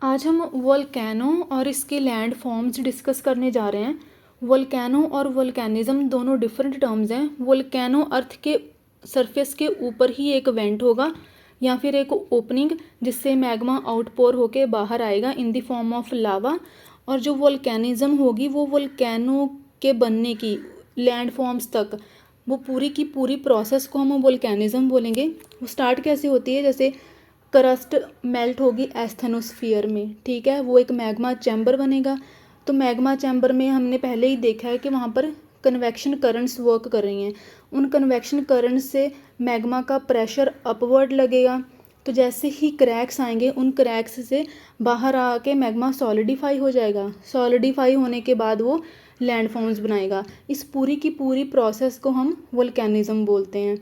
आज हम वोल्केनो और इसके लैंड फॉर्म्स डिस्कस करने जा रहे हैं। वोल्केनो और वोल्केनिज्म दोनों डिफरेंट टर्म्स हैं। वोल्केनो अर्थ के सरफेस के ऊपर ही एक वेंट होगा या फिर एक ओपनिंग जिससे मैग्मा आउटपोर होके बाहर आएगा in the form of lava. और जो वोल्केनिज्म होगी वो वोल्केनो के बनने की लैंड फॉर्म्स तक वो पूरी की पूरी प्रोसेस को हम वोल्केनिज्म बोलेंगे। वो स्टार्ट कैसे होती है, जैसे क्रस्ट मेल्ट होगी एस्थेनोस्फीयर में, ठीक है, वो एक मैग्मा चैम्बर बनेगा। तो मैग्मा चैम्बर में हमने पहले ही देखा है कि वहाँ पर कन्वेक्शन करंट्स वर्क कर रही हैं। उन कन्वेक्शन करंट से मैग्मा का प्रेशर अपवर्ड लगेगा। तो जैसे ही क्रैक्स आएंगे उन क्रैक्स से बाहर आके मैग्मा सॉलिडिफाई हो जाएगा। सॉलिडिफाई होने के बाद वो लैंड फॉर्म्स बनाएगा। इस पूरी की पूरी प्रोसेस को हम वोल्केनिज्म बोलते हैं।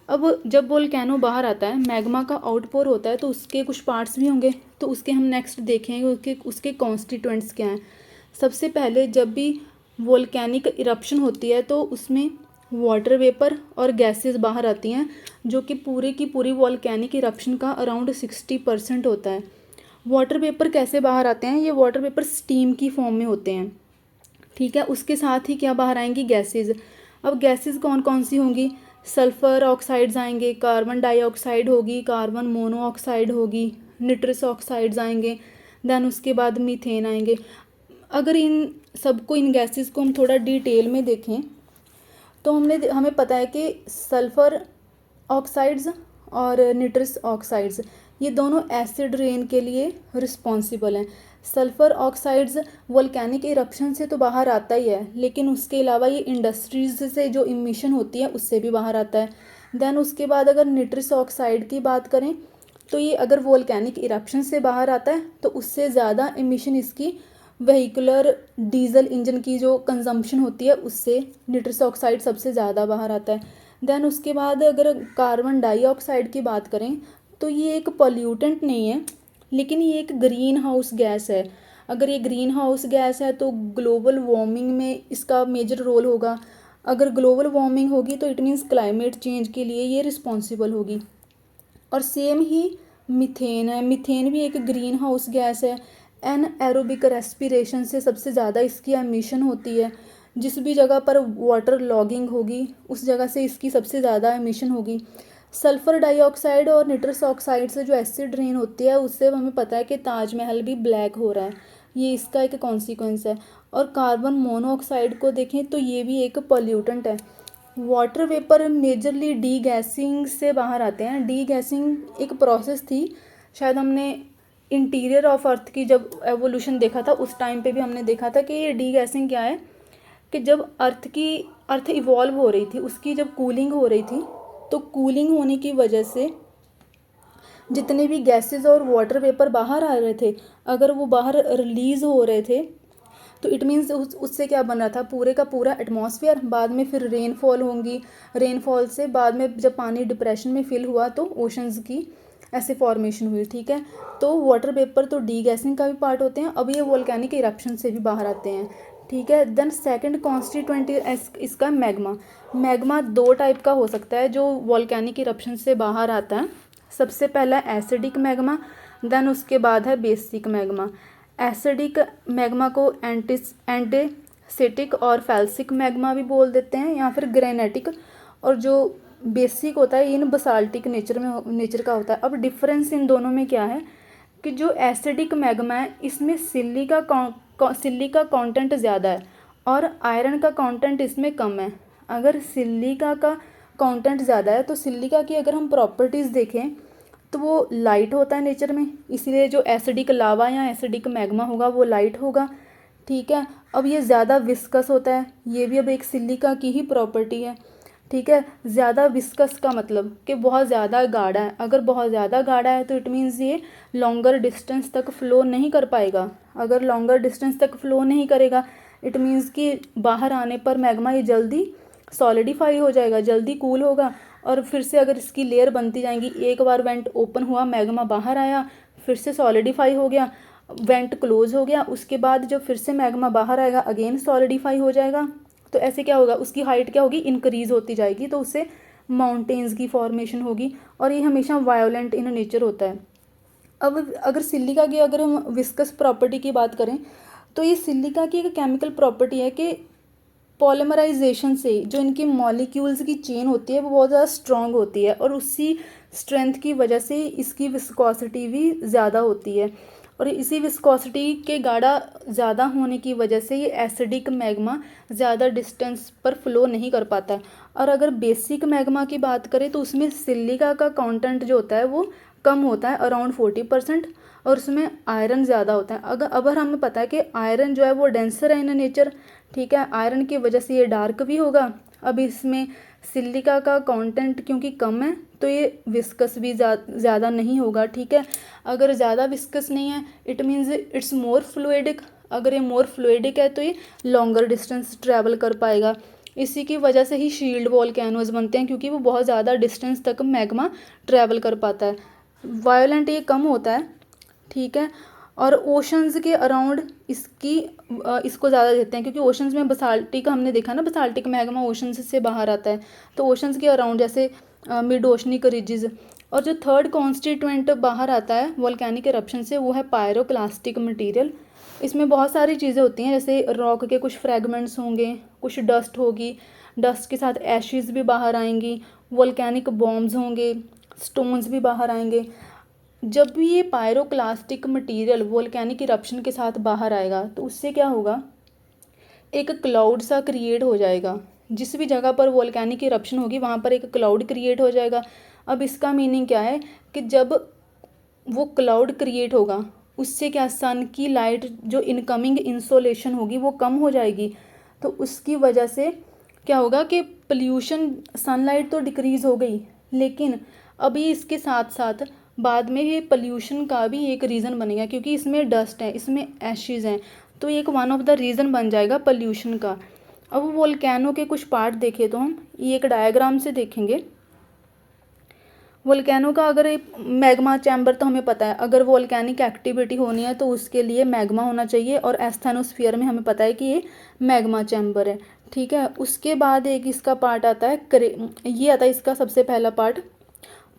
अब जब वोल्केनो बाहर आता है, मैग्मा का आउटपोर होता है, तो उसके कुछ पार्ट्स भी होंगे। तो उसके हम नेक्स्ट देखेंगे उसके कॉन्स्टिट्यूएंट्स क्या हैं। सबसे पहले जब भी वोल्केनिक इरप्शन होती है तो उसमें वाटर वेपर और गैसेस बाहर आती हैं, जो कि पूरे की पूरी वोल्केनिक इरप्शन का अराउंड 60% होता है। वाटर वेपर कैसे बाहर आते हैं? ये वाटर वेपर स्टीम की फॉर्म में होते हैं, ठीक है। उसके साथ ही क्या बाहर आएंगी? गैसेस। अब गैसेस कौन कौन सी होंगी? सल्फ़र ऑक्साइड्स आएंगे, कार्बन डाइऑक्साइड होगी, कार्बन मोनोऑक्साइड होगी, निट्रस ऑक्साइड्स आएंगे, देन उसके बाद मीथेन आएंगे। अगर इन सबको, इन गैसेस को हम थोड़ा डिटेल में देखें तो हमें पता है कि सल्फ़र ऑक्साइड्स और निट्रस ऑक्साइड्स ये दोनों एसिड रेन के लिए रिस्पॉन्सिबल हैं। सल्फ़र ऑक्साइड्स वोल्केनिक इरप्शन से तो बाहर आता ही है, लेकिन उसके अलावा ये इंडस्ट्रीज से जो इमिशन होती है उससे भी बाहर आता है। देन उसके बाद अगर निट्रस ऑक्साइड की बात करें तो ये अगर वोल्केनिक इरप्शन से बाहर आता है तो उससे ज़्यादा इमिशन इसकी वेहिकुलर डीजल इंजन की जो कंजम्पशन होती है उससे निट्रस ऑक्साइड सबसे ज़्यादा बाहर आता है। देन उसके बाद अगर कार्बन डाइऑक्साइड की बात करें तो ये एक पॉल्यूटेंट नहीं है, लेकिन ये एक ग्रीन हाउस गैस है। अगर ये ग्रीन हाउस गैस है तो ग्लोबल वार्मिंग में इसका मेजर रोल होगा। अगर ग्लोबल वार्मिंग होगी तो इट मीन्स क्लाइमेट चेंज के लिए ये रिस्पॉन्सिबल होगी। और सेम ही मीथेन है। मीथेन भी एक ग्रीन हाउस गैस है। एन एरोबिक रेस्पिरेशन से सबसे ज़्यादा इसकी एमिशन होती है। जिस भी जगह पर वाटर लॉगिंग होगी उस जगह से इसकी सबसे ज़्यादा एमिशन होगी। सल्फ़र डाइऑक्साइड और निट्रस ऑक्साइड से जो एसिड रेन होती है उससे हमें पता है कि ताजमहल भी ब्लैक हो रहा है, ये इसका एक कॉन्सिक्वेंस है। और कार्बन मोनोऑक्साइड को देखें तो ये भी एक पॉल्यूटेंट है। Water vapour majorly D guessing से बाहर आते हैं। डी गैसिंग एक प्रोसेस थी, शायद हमने इंटीरियर ऑफ अर्थ की जब एवोल्यूशन देखा था उस टाइम पे भी हमने देखा था कि ये डी गैसिंग क्या है, कि जब अर्थ इवॉल्व हो रही थी, उसकी जब कूलिंग हो रही थी तो कूलिंग होने की वजह से जितने भी गैसेस और वाटर वेपर बाहर आ रहे थे, अगर वो बाहर रिलीज़ हो रहे थे तो इट मीन्स उससे क्या बन रहा था, पूरे का पूरा एटमॉस्फेयर। बाद में फिर रेनफॉल होंगी, रेनफॉल से बाद में जब पानी डिप्रेशन में फिल हुआ तो ओशंस की ऐसे फॉर्मेशन हुई, ठीक है। तो वाटर वेपर तो डी गैसिंग का भी पार्ट होते हैं। अब ये वोल्केनिक इरप्शन से भी बाहर आते हैं, ठीक है। देन सेकंड कॉन्स्टिट्यूएंट इसका मैग्मा। मैग्मा दो टाइप का हो सकता है जो वोल्केनिक इरप्शन से बाहर आता है। सबसे पहला एसिडिक मैग्मा, देन उसके बाद है बेसिक मैग्मा। एसिडिक मैग्मा को एंटीसेटिक और फैल्सिक मैग्मा भी बोल देते हैं, या फिर ग्रेनेटिक। और जो बेसिक होता है इन बसाल्टिक नेचर का होता है। अब डिफरेंस इन दोनों में क्या है कि जो एसिडिक मैग्मा है इसमें सिल्ली का कंटेंट ज़्यादा है और आयरन का कंटेंट इसमें कम है। अगर सिल्लिका का कंटेंट ज़्यादा है तो सिल्लिका की अगर हम प्रॉपर्टीज़ देखें तो वो लाइट होता है नेचर में, इसलिए जो एसिडिक लावा या एसिडिक मैग्मा होगा वो लाइट होगा, ठीक है। अब ये ज़्यादा विस्कस होता है, ये भी अब एक सिलिका की ही प्रॉपर्टी है, ठीक है। ज़्यादा विस्कस का मतलब कि बहुत ज़्यादा गाढ़ा है। अगर बहुत ज़्यादा गाढ़ा है तो इट मीन्स ये लॉन्गर डिस्टेंस तक फ़्लो नहीं कर पाएगा। अगर लॉन्गर डिस्टेंस तक फ़्लो नहीं करेगा इट मीन्स कि बाहर आने पर मैग्मा ये जल्दी सॉलिडिफाई हो जाएगा, जल्दी कूल होगा। और फिर से अगर इसकी लेयर बनती जाएंगी, एक बार वेंट ओपन हुआ, मैग्मा बाहर आया, फिर से सॉलिडिफाई हो गया, वेंट क्लोज हो गया, उसके बाद जब फिर से मैग्मा बाहर आएगा अगेन सॉलिडिफाई हो जाएगा। तो ऐसे क्या होगा, उसकी हाइट क्या होगी, इंक्रीज़ होती जाएगी, तो उससे माउंटेन्स की फॉर्मेशन होगी। और ये हमेशा वायोलेंट इन नेचर होता है। अब अगर सिलिका की अगर हम विस्कस प्रॉपर्टी की बात करें तो ये सिलिका की एक केमिकल प्रॉपर्टी है कि पॉलीमराइजेशन से जो इनकी मॉलिक्यूल्स की चेन होती है वो बहुत ज़्यादा स्ट्रॉन्ग होती है और उसी स्ट्रेंथ की वजह से इसकी विस्कोसिटी भी ज़्यादा होती है और इसी विस्कोसिटी के गाढ़ा ज़्यादा होने की वजह से ये एसिडिक मैग्मा ज़्यादा डिस्टेंस पर फ्लो नहीं कर पाता है। और अगर बेसिक मैग्मा की बात करें तो उसमें सिलिका का कंटेंट जो होता है वो कम होता है अराउंड 40% और उसमें आयरन ज़्यादा होता है। अगर हमें पता है कि आयरन जो है वो डेंसर है इन नेचर, ठीक है, आयरन की वजह से ये डार्क भी होगा। अब इसमें सिलिका का कंटेंट क्योंकि कम है तो ये विस्कस भी ज़्यादा नहीं होगा, ठीक है। अगर ज़्यादा विस्कस नहीं है it means it's more fluidic, अगर ये मोर फ्लूइडिक है तो ये लॉन्गर डिस्टेंस ट्रैवल कर पाएगा। इसी की वजह से ही शील्ड वोल्केनोज बनते हैं क्योंकि वो बहुत ज़्यादा डिस्टेंस तक मैग्मा ट्रैवल कर पाता है। वायोलेंट ये कम होता है, ठीक है। और ओशंस के अराउंड इसको ज़्यादा देते हैं क्योंकि ओशंस में बसाल्टिक हमने देखा ना, बसाल्टिक मैग्मा ओशंस से बाहर आता है तो ओशंस के अराउंड जैसे मिड ओशनिक रिजिज। और जो थर्ड कॉन्स्टिट्यूएंट बाहर आता है वोल्केनिक इरप्शन से वो है पायरोक्लास्टिक मटेरियल। इसमें बहुत सारी चीज़ें होती हैं जैसे रॉक के कुछ फ्रैगमेंट्स होंगे, कुछ डस्ट होगी, डस्ट के साथ एशेज़ भी बाहर आएंगी, वोल्केनिक बॉम्ब्स होंगे, स्टोन्स भी बाहर आएंगे। जब भी ये पायरोक्लास्टिक मटेरियल वोल्केनिक इरप्शन के साथ बाहर आएगा तो उससे क्या होगा, एक क्लाउड सा क्रिएट हो जाएगा। जिस भी जगह पर वोल्केनिक इरप्शन होगी वहाँ पर एक क्लाउड क्रिएट हो जाएगा। अब इसका मीनिंग क्या है कि जब वो क्लाउड क्रिएट होगा उससे क्या सन की लाइट जो इनकमिंग इंसोलेशन होगी वो कम हो जाएगी। तो उसकी वजह से क्या होगा कि पोल्यूशन, सनलाइट तो डिक्रीज़ हो गई लेकिन अभी इसके साथ साथ बाद में ये पोल्यूशन का भी एक रीज़न बनेगा क्योंकि इसमें डस्ट है, इसमें एशेज़ हैं, तो एक वन ऑफ द रीज़न बन जाएगा पोल्यूशन का। अब वोल्केनो के कुछ पार्ट देखें तो हम ये एक डायग्राम से देखेंगे। वोल्केनो का अगर मैग्मा चैम्बर तो हमें पता है, अगर वोल्केनिक एक्टिविटी होनी है तो उसके लिए मैग्मा होना चाहिए और एस्थेनोस्फीयर में हमें पता है कि ये मैग्मा चैम्बर है, ठीक है। उसके बाद एक इसका पार्ट आता है ये आता है इसका सबसे पहला पार्ट,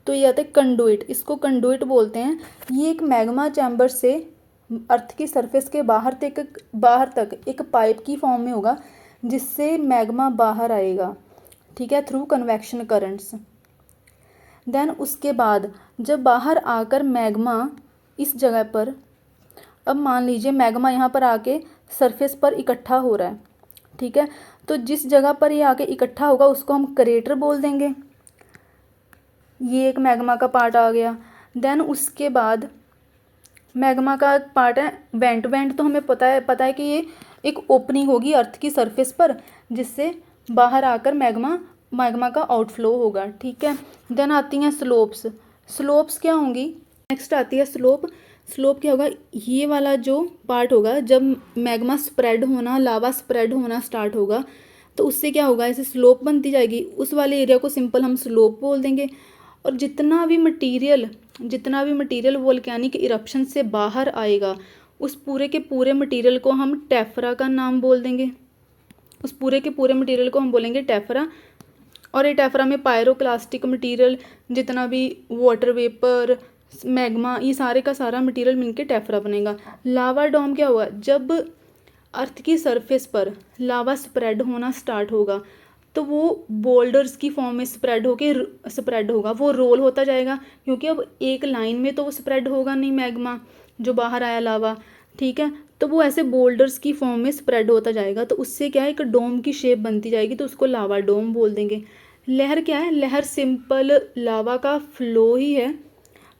तो ये आता है कंडुइट, इसको कंडुइट बोलते हैं। ये एक मैग्मा चैम्बर से अर्थ की सरफेस के बाहर तक एक पाइप की फॉर्म में होगा जिससे मैग्मा बाहर आएगा, ठीक है, थ्रू कन्वेक्शन करंट्स। देन उसके बाद जब बाहर आकर मैग्मा इस जगह पर, अब मान लीजिए मैग्मा यहाँ पर आके सरफेस पर इकट्ठा हो रहा है, ठीक है, तो जिस जगह पर ये आके इकट्ठा होगा उसको हम क्रेटर बोल देंगे। ये एक मैग्मा का पार्ट आ गया। देन उसके बाद मैग्मा का पार्ट है वेंट तो हमें पता है कि ये एक ओपनिंग होगी अर्थ की सरफेस पर जिससे बाहर आकर मैग्मा का आउटफ्लो होगा, ठीक है। देन आती हैं स्लोप्स क्या होंगी, नेक्स्ट आती है स्लोप क्या होगा, ये वाला जो पार्ट होगा जब मैग्मा स्प्रेड होना, लावा स्प्रेड होना स्टार्ट होगा तो उससे क्या होगा, ऐसे स्लोप बनती जाएगी, उस वाले एरिया को सिंपल हम स्लोप बोल देंगे। और जितना भी मटेरियल वोल्केनिक इरप्शन से बाहर आएगा उस पूरे के पूरे मटेरियल को हम टेफरा का नाम बोल देंगे, उस पूरे के पूरे मटेरियल को हम बोलेंगे टेफरा। और ये टेफरा में पायरोक्लास्टिक मटेरियल, जितना भी वाटर वेपर, मैग्मा, ये सारे का सारा मटेरियल मिलके टेफरा बनेगा। लावा डोम क्या हुआ, जब अर्थ की सरफेस पर लावा स्प्रेड होना स्टार्ट होगा तो वो बोल्डर्स की फॉर्म में स्प्रेड होगा, वो रोल होता जाएगा क्योंकि अब एक लाइन में तो वो स्प्रेड होगा नहीं मैग्मा जो बाहर आया लावा, ठीक है, तो वो ऐसे बोल्डर्स की फॉर्म में स्प्रेड होता जाएगा तो उससे क्या है एक डोम की शेप बनती जाएगी तो उसको लावा डोम बोल देंगे। लहर क्या है, लहर सिंपल लावा का फ्लो ही है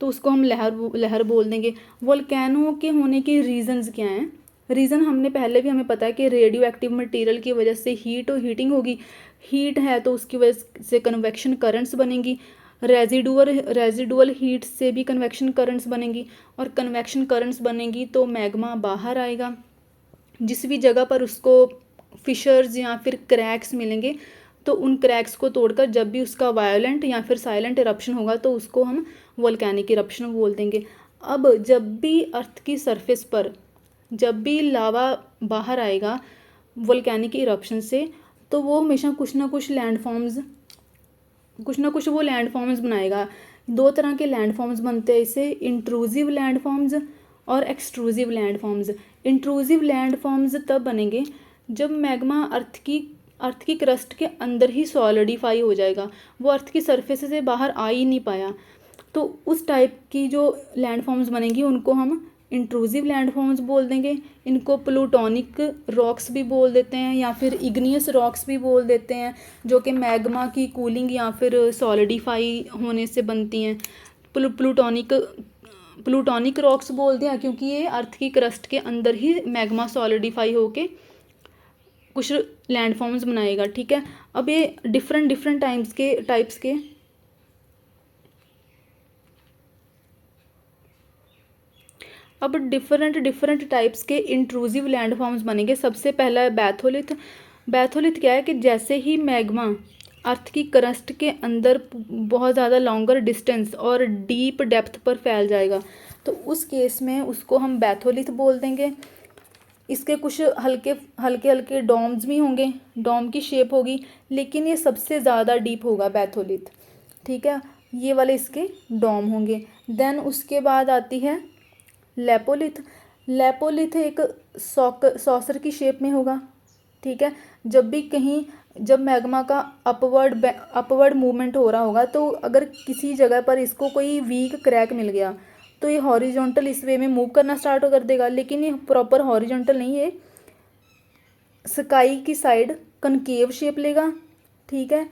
तो उसको हम लहर बोल देंगे। वोल्केनो के होने के रीजंस क्या हैं, रीज़न हमें पता है कि रेडियो एक्टिव मटेरियल की वजह से हीटिंग होगी, हीट है तो उसकी वजह से कन्वेक्शन करंट्स बनेंगी, रेजिडुअल हीट से भी कन्वेक्शन करंट्स बनेंगी और कन्वेक्शन करंट्स बनेंगी तो मैग्मा बाहर आएगा। जिस भी जगह पर उसको फिशर्स या फिर क्रैक्स मिलेंगे तो उन क्रैक्स को तोड़कर जब भी उसका वायोलेंट या फिर साइलेंट इरप्शन होगा तो उसको हम वोल्केनिक इरप्शन बोल देंगे। अब जब भी अर्थ की सरफेस पर जब भी लावा बाहर आएगा वोल्केनिक इरप्शन से तो वो हमेशा कुछ ना कुछ लैंडफॉर्म्स वो लैंडफॉर्म्स बनाएगा। दो तरह के लैंड फॉर्म्स बनते हैं इससे, इंट्रूसिव लैंड फॉर्म्स और extrusive land forms. Intrusive land forms तब बनेंगे जब मैग्मा अर्थ की क्रस्ट के अंदर ही सॉलिडिफाई हो जाएगा, वो अर्थ की सरफेस से बाहर आ ही नहीं पाया। तो उस टाइप की जो लैंड फॉर्म्स बनेंगी उनको हम इंट्रूसिव लैंड फॉर्म्स बोल देंगे। इनको प्लूटोनिक रॉक्स भी बोल देते हैं या फिर इग्नियस रॉक्स भी बोल देते हैं, जो कि मैग्मा की कूलिंग या फिर सॉलिडिफाई होने से बनती हैं। प्लूटोनिक रॉक्स बोल दिया क्योंकि ये अर्थ की क्रस्ट के अंदर ही मैग्मा सॉलिडिफाई होके कुछ लैंड फॉर्म्स बनाएगा। ठीक है, अब ये डिफरेंट टाइप्स के अब डिफरेंट टाइप्स के इंट्रूसिव लैंड फॉर्म्स बनेंगे। सबसे पहला है बैथोलिथ। बैथोलिथ क्या है कि जैसे ही मैग्मा अर्थ की क्रस्ट के अंदर बहुत ज़्यादा लॉन्गर डिस्टेंस और डीप डेप्थ पर फैल जाएगा, तो उस केस में उसको हम बैथोलिथ बोल देंगे। इसके कुछ हल्के डोम्स भी होंगे, डोम की शेप होगी, लेकिन ये सबसे ज़्यादा डीप होगा बैथोलिथ। ठीक है, ये वाले इसके डोम होंगे। देन उसके बाद आती है लेपोलिथ। लेपोलिथ एक सॉसर की शेप में होगा। ठीक है, जब मैग्मा का अपवर्ड मूवमेंट हो रहा होगा, तो अगर किसी जगह पर इसको कोई वीक क्रैक मिल गया तो ये हॉरिजॉन्टल इस वे में मूव करना स्टार्ट कर देगा, लेकिन ये प्रॉपर हॉरिजॉन्टल नहीं है, स्काई की साइड कनकेव शेप लेगा। ठीक है,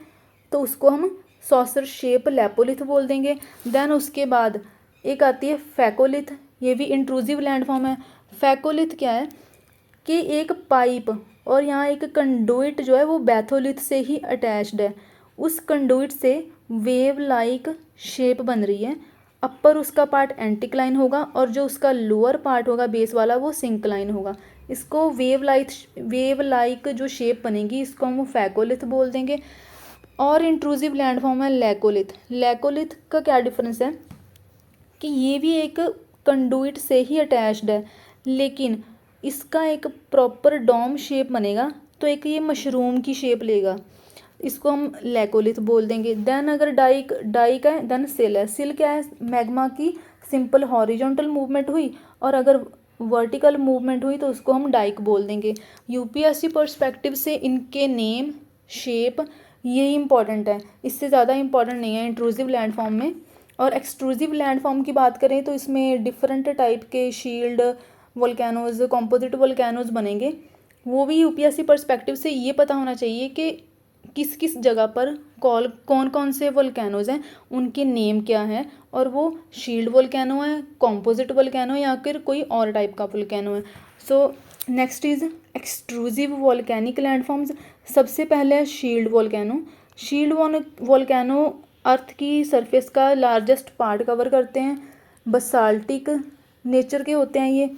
तो उसको हम सॉसर शेप लेपोलिथ बोल देंगे। देन उसके बाद एक आती है फैकोलिथ। ये भी इंट्रूसिव लैंड फॉर्म है। फैकोलिथ क्या है कि एक पाइप और यहाँ एक कंडुइट जो है वो बैथोलिथ से ही अटैच्ड है। उस कंडुइट से वेव लाइक शेप बन रही है। अपर उसका पार्ट एंटीक्लाइन होगा और जो उसका लोअर पार्ट होगा बेस वाला वो सिंक्लाइन होगा। इसको वेव लाइक जो शेप बनेगी इसको हम फैकोलिथ बोल देंगे। और इंट्रूसिव लैंड फॉर्म है लैकोलिथ। लैकोलिथ का क्या डिफरेंस है कि ये भी एक कंडुइट से ही अटैच्ड है, लेकिन इसका एक प्रॉपर डोम शेप बनेगा, तो एक ये मशरूम की शेप लेगा, इसको हम लैकोलिथ बोल देंगे। देन अगर डाई का है, देन सिल है। सिल क्या है, मैग्मा की सिंपल हॉरिजॉन्टल मूवमेंट हुई और अगर वर्टिकल मूवमेंट हुई तो उसको हम डाइक बोल देंगे। यूपीएससी पर्सपेक्टिव से इनके नेम, शेप यही इंपॉर्टेंट है, इससे ज़्यादा इंपॉर्टेंट नहीं है इंट्रूसिव लैंड फॉर्म में। और एक्सट्रूसिव लैंड फॉर्म की बात करें तो इसमें डिफरेंट टाइप के शील्ड वोल्केनोज, कॉम्पोजिट वोल्केनोज बनेंगे। वो भी यूपीएससी पर्सपेक्टिव से ये पता होना चाहिए कि किस किस जगह पर कौन कौन से वोल्केनोज हैं, उनके नेम क्या है, और वो शील्ड वोल्केनो है, कॉम्पोजिट वोल्केनो या फिर कोई और टाइप का वोल्केनो है। So next is extrusive volcanic landforms. सबसे पहले है शील्ड वोल्केनो। शील्ड वोल्केनो अर्थ की सरफेस का लार्जेस्ट पार्ट कवर करते हैं। बसाल्टिक नेचर के होते हैं ये।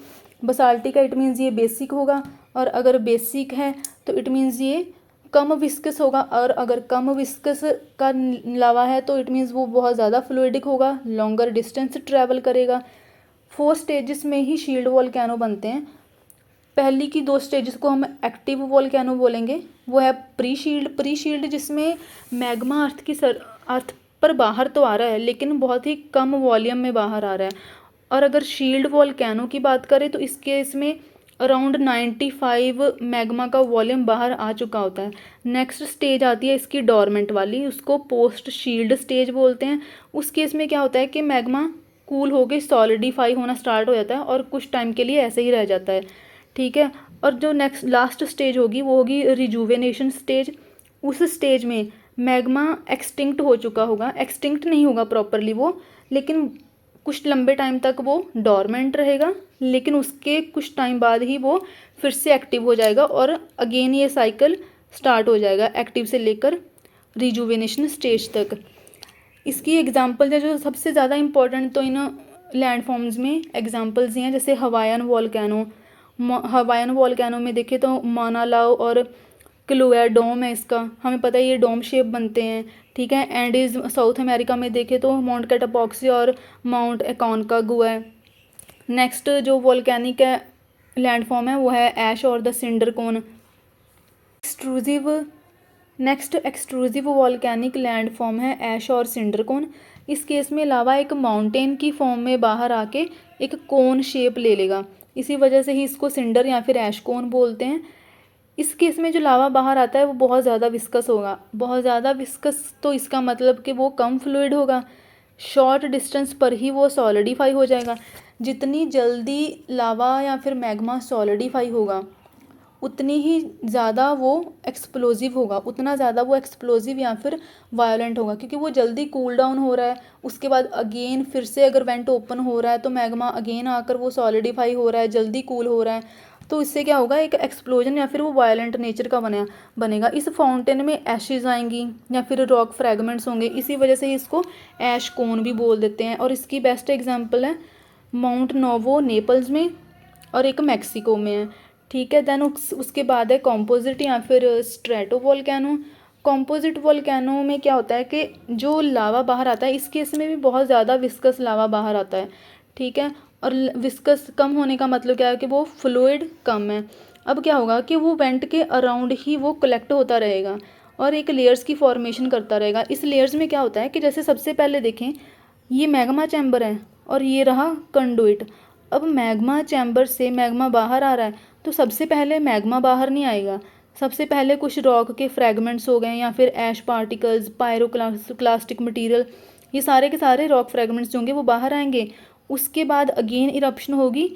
बसाल्टिक का इट मीन्स ये बेसिक होगा, और अगर बेसिक है तो इट मीन्स ये कम विस्कस होगा, और अगर कम विस्कस का लावा है तो इट मीन्स वो बहुत ज़्यादा फ्लूइडिक होगा, लॉन्गर डिस्टेंस ट्रैवल करेगा। 4 स्टेजेस में ही शील्ड वोल्केनो बनते हैं। पहली की 2 स्टेजेस को हम एक्टिव वोल्केनो बोलेंगे। वो है प्री शील्ड जिसमें मैग्मा अर्थ पर बाहर तो आ रहा है लेकिन बहुत ही कम वॉल्यूम में बाहर आ रहा है। और अगर शील्ड वोल्केनो की बात करें तो इस केस में अराउंड 95 मैग्मा का वॉल्यूम बाहर आ चुका होता है। नेक्स्ट स्टेज आती है इसकी डोरमेंट वाली, उसको पोस्ट शील्ड स्टेज बोलते हैं। उस केस में क्या होता है कि मैग्मा कूल होकर सॉलिडिफाई होना स्टार्ट हो जाता है और कुछ टाइम के लिए ऐसे ही रह जाता है। ठीक है, और जो नेक्स्ट लास्ट स्टेज होगी वो होगी रिजुवेनेशन स्टेज। उस स्टेज में मैग्मा एक्सटिंक्ट हो चुका होगा, एक्सटिंक्ट नहीं होगा प्रॉपरली वो, लेकिन कुछ लंबे टाइम तक वो डोरमेंट रहेगा, लेकिन उसके कुछ टाइम बाद ही वो फिर से एक्टिव हो जाएगा और अगेन ये साइकिल स्टार्ट हो जाएगा एक्टिव से लेकर रिजुवेनेशन स्टेज तक। इसकी एग्जांपल है जो सबसे ज़्यादा इंपॉर्टेंट तो इन लैंड फॉर्म्स में एग्जांपल्स ही हैं, जैसे हवाईयन वोल्केनो। हवाईयन वोल्केनो में देखें तो माना लाओ और क्लूया डोम है इसका, हमें पता है ये डोम शेप बनते हैं। ठीक है, एंडीज साउथ अमेरिका में देखें तो माउंट कैटापॉक्सी और माउंट एकोनकागुआ है। नेक्स्ट जो वोल्केनिक है लैंडफॉर्म है वो है ऐश और the cinder cone. Next extrusive volcanic landform है ऐश और सिंडर कोन। इस केस में लावा एक माउंटेन की फॉर्म में बाहर आके एक कोन शेप ले लेगा, इसी वजह से ही इसको सिंडर या फिर ऐश कोन बोलते हैं। इस केस में जो लावा बाहर आता है वो बहुत ज़्यादा विस्कस होगा, बहुत ज़्यादा विस्कस तो इसका मतलब कि वो कम फ्लूइड होगा, शॉर्ट डिस्टेंस पर ही वो सॉलिडिफाई हो जाएगा। जितनी जल्दी लावा या फिर मैग्मा सॉलिडिफाई होगा उतनी ही ज़्यादा वो एक्सप्लोजिव होगा, उतना ज़्यादा वो एक्सप्लोजिव या फिर वायलेंट होगा, क्योंकि वो जल्दी कूल डाउन हो रहा है। उसके बाद अगेन फिर से अगर वेंट ओपन हो रहा है तो मैग्मा अगेन आकर वो सॉलिडिफाई हो रहा है, जल्दी कूल हो रहा है, तो इससे क्या होगा, एक एक्सप्लोजन या फिर वो वायलेंट नेचर का बनेगा। इस फाउंटेन में ऐशेज़ आएंगी या फिर रॉक फ्रेगमेंट्स होंगे, इसी वजह से इसको ऐश कोन भी बोल देते हैं। और इसकी बेस्ट एग्जाम्पल है माउंट नोवो नेपल्स में और एक मैक्सिको में है। ठीक है, देन उसके बाद है कॉम्पोजिट या फिर स्ट्रेटो वोल्केनो। कॉम्पोजिट वोल्केनो में क्या होता है कि जो लावा बाहर आता है, इस केस में भी बहुत ज़्यादा विस्कस लावा बाहर आता है। ठीक है, और विस्कस कम होने का मतलब क्या है कि वो फ्लूइड कम है। अब क्या होगा कि वो वेंट के अराउंड ही वो कलेक्ट होता रहेगा और एक लेयर्स की फॉर्मेशन करता रहेगा। इस लेयर्स में क्या होता है कि जैसे सबसे पहले देखें, ये मैग्मा चैम्बर है और ये रहा कंडुइट। अब मैग्मा चैम्बर से मैग्मा बाहर आ रहा है तो सबसे पहले मैग्मा बाहर नहीं आएगा, सबसे पहले कुछ रॉक के फ्रैगमेंट्स हो गए या फिर ऐश पार्टिकल्स, पायरोक्लास्टिक मटेरियल, ये सारे के सारे रॉक फ्रैगमेंट्स होंगे वो बाहर आएंगे। उसके बाद अगेन इरप्शन होगी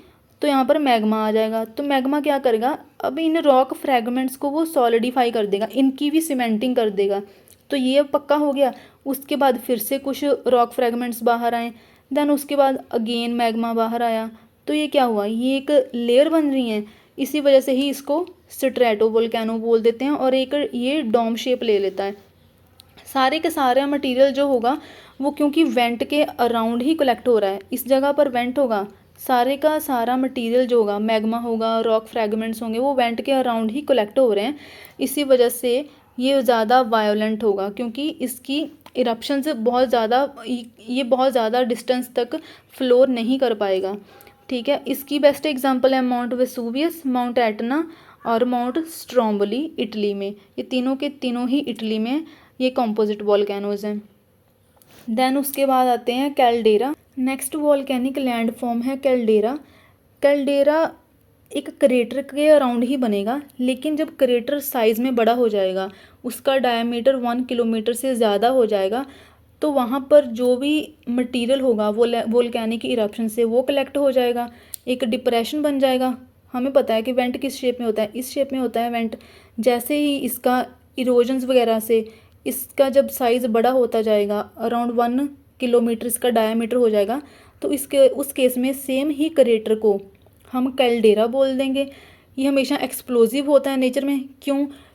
तो यहाँ पर मैग्मा आ जाएगा। तो मैग्मा क्या करेगा, अब इन रॉक फ्रैगमेंट्स को वो सॉलिडिफाई कर देगा, इनकी भी सीमेंटिंग कर देगा, तो ये पक्का हो गया। उसके बाद फिर से कुछ रॉक फ्रैगमेंट्स बाहर आए, देन उसके बाद अगेन मैग्मा बाहर आया, तो ये क्या हुआ, ये एक लेयर बन रही है। इसी वजह से ही इसको स्ट्रेटो वोल्केनो बोल देते हैं और एक ये डोम शेप ले लेता है। सारे के सारे मटेरियल जो होगा वो क्योंकि वेंट के अराउंड ही कलेक्ट हो रहा है, इस जगह पर वेंट होगा, सारे का सारा मटेरियल जो होगा, मैग्मा होगा, रॉक फ्रैगमेंट्स होंगे, वो वेंट के अराउंड ही कलेक्ट हो रहे हैं। इसी वजह से ये ज़्यादा वायोलेंट होगा क्योंकि इसकी इरप्शंस बहुत ज़्यादा, ये बहुत ज़्यादा डिस्टेंस तक फ्लोर नहीं कर पाएगा। ठीक है, इसकी बेस्ट एग्जांपल है माउंट वेसुवियस, माउंट एटना और माउंट स्ट्रोम्बोली इटली में। ये तीनों के तीनों ही इटली में ये कॉम्पोजिट वॉल्केनोज हैं। देन उसके बाद आते हैं caldera. Next volcanic land form है कैल्डेरा। कैल्डेरा एक क्रेटर के अराउंड ही बनेगा, लेकिन जब क्रेटर साइज़ में बड़ा हो जाएगा, उसका डायमीटर 1 किलोमीटर से ज़्यादा हो जाएगा, तो वहाँ पर जो भी मटेरियल होगा वो वोल्केनिक इरप्शन से वो कलेक्ट हो जाएगा, एक डिप्रेशन बन जाएगा। हमें पता है कि वेंट किस शेप में होता है, इस शेप में होता है वेंट। जैसे ही इसका इरोजन्स वगैरह से इसका जब साइज़ बड़ा होता जाएगा, अराउंड 1 किलोमीटर इसका डायमीटर हो जाएगा, तो इसके उस केस में सेम ही क्रेटर को हम कैल्डेरा बोल देंगे। ये हमेशा एक्सप्लोजिव होता है नेचर में,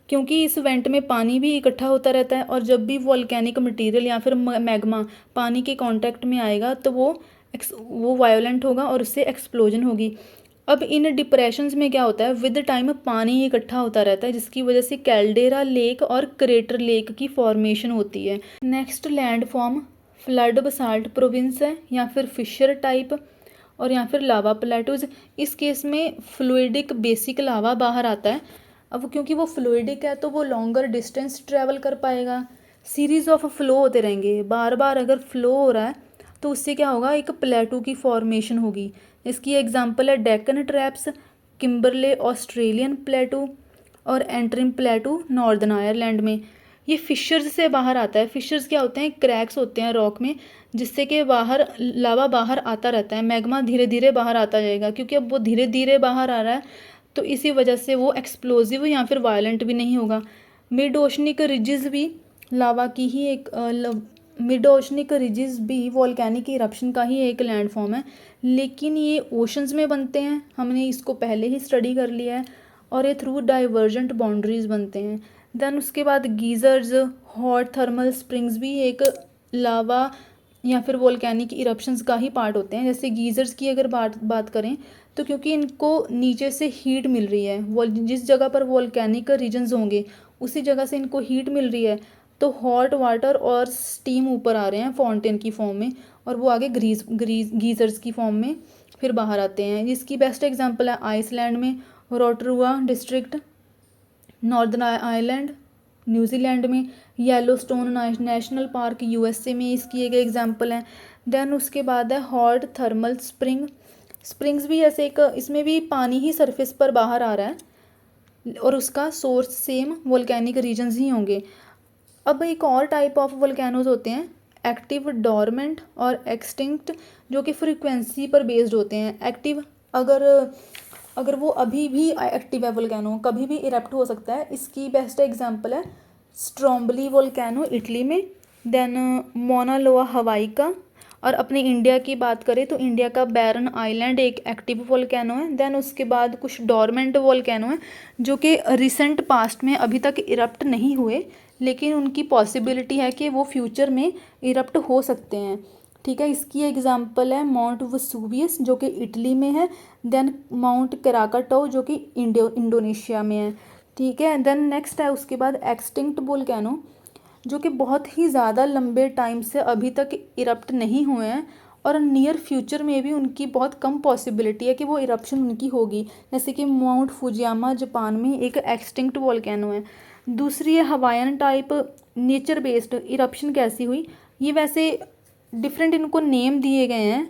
क्योंकि इस वेंट में पानी भी इकट्ठा होता रहता है और जब भी वॉल्केनिक मटेरियल या फिर मैग्मा पानी के कांटेक्ट में आएगा तो वो वायोलेंट होगा और उससे एक्सप्लोजन होगी। अब इन डिप्रेशंस में क्या होता है, विद टाइम पानी इकट्ठा होता रहता है, जिसकी वजह से कैल्डेरा लेक और क्रेटर लेक की फॉर्मेशन होती है। Next land form flood basalt province है या फिर फिशर टाइप और या फिर लावा प्लेटूज। इस केस में फ्लूइडिक बेसिक लावा बाहर आता है। अब क्योंकि वो फ्लूइडिक है तो वो लॉन्गर डिस्टेंस ट्रैवल कर पाएगा, सीरीज़ ऑफ फ्लो होते रहेंगे, बार बार अगर फ्लो हो रहा है तो उससे क्या होगा, एक प्लेटू की फॉर्मेशन होगी। इसकी एग्जांपल है Deccan traps, Kimberley Australian plateau और एंट्रिम प्लेटू नॉर्दर्न आयरलैंड में। ये फिशर्स से बाहर आता है। फिशर्स क्या होते हैं, क्रैक्स होते हैं रॉक में, जिससे कि बाहर लावा बाहर आता रहता है, मैग्मा धीरे धीरे बाहर आता जाएगा, क्योंकि अब वो धीरे धीरे बाहर आ रहा है तो इसी वजह से वो एक्सप्लोजिव या फिर वायलेंट भी नहीं होगा। मिड ओशनिक रिजिज भी लावा की ही एक मिड ओशनिक रिजिज भी वॉल्केनिक इरप्शन का ही एक लैंड फॉर्म है, लेकिन ये ओशंस में बनते हैं, हमने इसको पहले ही स्टडी कर लिया है, और ये थ्रू डाइवर्जेंट बाउंड्रीज बनते हैं। देन उसके बाद गीज़र्स, हॉट थर्मल स्प्रिंग्स भी एक लावा या फिर वोल्केनिक इरप्शंस का ही पार्ट होते हैं। जैसे गीज़र्स की अगर बात करें तो क्योंकि इनको नीचे से हीट मिल रही है, वो जिस जगह पर वोल्केनिक रीजन्स होंगे उसी जगह से इनको हीट मिल रही है, तो हॉट वाटर और स्टीम ऊपर आ रहे हैं फाउंटेन की फॉर्म में, और वो आगे गीज़र्स की फॉर्म में फिर बाहर आते हैं। जिसकी बेस्ट एग्जांपल है आइसलैंड में रोटरुआ डिस्ट्रिक्ट, नॉर्दर्न आयरलैंड, न्यूजीलैंड में, येलोस्टोन नेशनल पार्क यूएसए में इसकी एक एग्जांपल है। देन उसके बाद है हॉट थर्मल स्प्रिंग्स भी ऐसे एक, इसमें भी पानी ही सरफेस पर बाहर आ रहा है और उसका सोर्स सेम वोल्केनिक रीजन्स ही होंगे। अब एक और टाइप ऑफ वोल्केनोज होते हैं एक्टिव, डोरमेंट और एक्सटिंक्ट, जो कि फ्रीक्वेंसी पर बेस्ड होते हैं। एक्टिव, अगर वो अभी भी एक्टिव है वोल्केनो, कभी भी इरप्ट हो सकता है। इसकी बेस्ट एग्जांपल है स्ट्रोम्बली वोल्केनो इटली में, देन मोना लोआ हवाई का। और अपने इंडिया की बात करें तो इंडिया का बैरन आइलैंड एक एक्टिव वोल्केनो है। देन उसके बाद कुछ डोरमेंट वोल्केनो हैं जो कि रिसेंट पास्ट में अभी तक इरप्ट नहीं हुए, लेकिन उनकी पॉसिबिलिटी है कि वो फ्यूचर में इरप्ट हो सकते हैं। ठीक है, इसकी एग्जांपल है माउंट वसूवियस जो कि इटली में है, देन माउंट कराकाटो जो कि इंडोनेशिया में है। ठीक है, देन नेक्स्ट है उसके बाद एक्सटिंक्ट वोल्केनो, जो कि बहुत ही ज़्यादा लंबे टाइम से अभी तक इरप्ट नहीं हुए हैं और नियर फ्यूचर में भी उनकी बहुत कम पॉसिबिलिटी है कि वो इरप्शन उनकी होगी। जैसे कि माउंट फुजियामा जापान में एक एक्सटिंक्ट वोल्केनो है। दूसरी है Hawaiian type nature based eruption कैसी हुई, ये वैसे डिफरेंट इनको नेम दिए गए हैं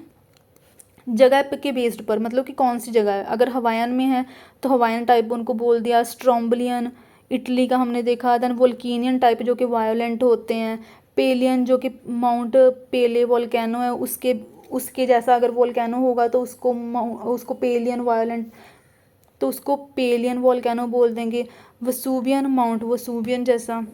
जगह के बेस्ड पर, मतलब कि कौन सी जगह है। अगर हवाईयन में है तो हवाईयन टाइप उनको बोल दिया। स्ट्रोम्बलियन इटली का हमने देखा। देन वोल्केनियन टाइप जो कि वायोलेंट होते हैं। पेलियन जो कि माउंट पेले वोल्केनो है उसके उसके जैसा अगर वोल्केनो होगा तो उसको पेलियन वायोलेंट, तो उसको पेलियन वोल्केनो बोल देंगे। वसूवियन माउंट वसूवियन जैसा।